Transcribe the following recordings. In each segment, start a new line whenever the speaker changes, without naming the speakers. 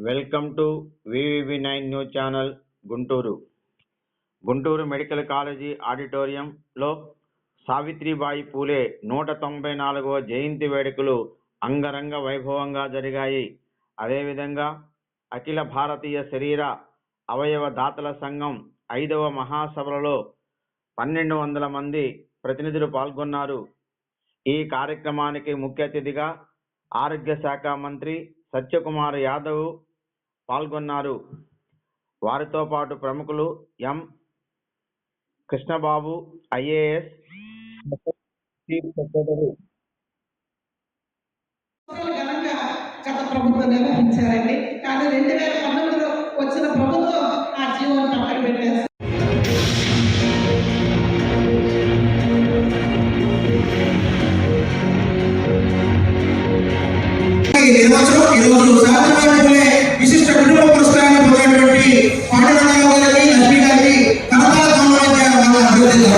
Welcome to VVV9 news channel Guntur medical college ఆడిటోరియంలో సావిత్రిబాయి పూలే 194వ జయంతి వేడుకలు అంగరంగ వైభవంగా జరిగాయి. అదేవిధంగా అఖిల భారతీయ శరీర అవయవ దాతల సంఘం 5వ మహాసభలలో 1200 మంది ప్రతినిధులు పాల్గొన్నారు. ఈ కార్యక్రమానికి ముఖ్య అతిథిగా ఆరోగ్య శాఖ మంత్రి సత్యకుమార్ యాదవ్ పాల్గొన్నారు. వారితో పాటు ప్రముఖులు ఎం కృష్ణబాబు IAS చీఫ్ సెక్రటరీ
గత ప్రభుత్వం నిర్వహించారండి. కానీ 2019లో వచ్చిన ప్రభుత్వం ఆ జీవోను పక్కన పెట్టేసి విశిష్ట కుటుంబ పురస్కారాన్ని పొందినటువంటి పాండురంగరావు గారికి, లక్ష్మి గారికి కరతాళ అభివృద్ధి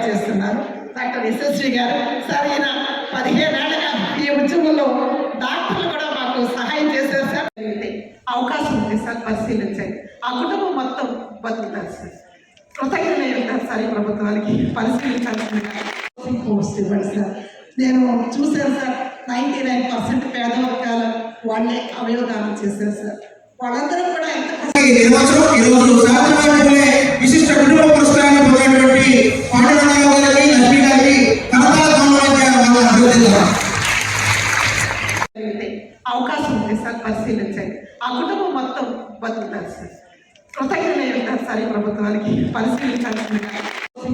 చేస్తున్నారు. డాక్టర్ యశస్వి గారు సార్, ఈయన 15 ఏళ్ళగా ఈ ఉద్యమంలో డాక్టర్లు కూడా మాకు సహాయం చేశారు సార్. అవకాశం ఉంది సార్, పరిశీలించండి. ఆ కుటుంబం మొత్తం బతుకుతారు సార్. కృతజ్ఞతలు ఉంటారు సార్ ఈ ప్రభుత్వానికి. పరిశీలించాల్సిందిగా పోస్ట్ ఇవ్వండి సార్. నేను చూశాను సార్, 99% పేద వర్గాల వాళ్ళే అవయవదానం చేశారు సార్. వాళ్ళందరూ కూడా ఎంత విశిష్ట కుటుంబ పురస్కారాన్ని పొందినటువంటి పాండురంగరావు గారికి, లక్ష్మి గారికి కరతాళ అభివృద్ధి అవకాశం ఉంది సార్, పరిశీలించండి. ఆ కుటుంబం మొత్తం బతుకుతారు సార్. కృతజ్ఞతలు ఉంటారు సార్ ఈ ప్రభుత్వానికి. పరిశీలించాల్సిందిగా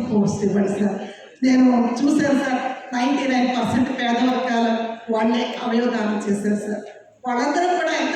పోస్ట్ ఇవ్వండి సార్. నేను చూశాను సార్, 99% పేద వర్గాల వాళ్ళే అవయవదానం చేశారు సార్. వాళ్ళందరూ కూడా ఎంత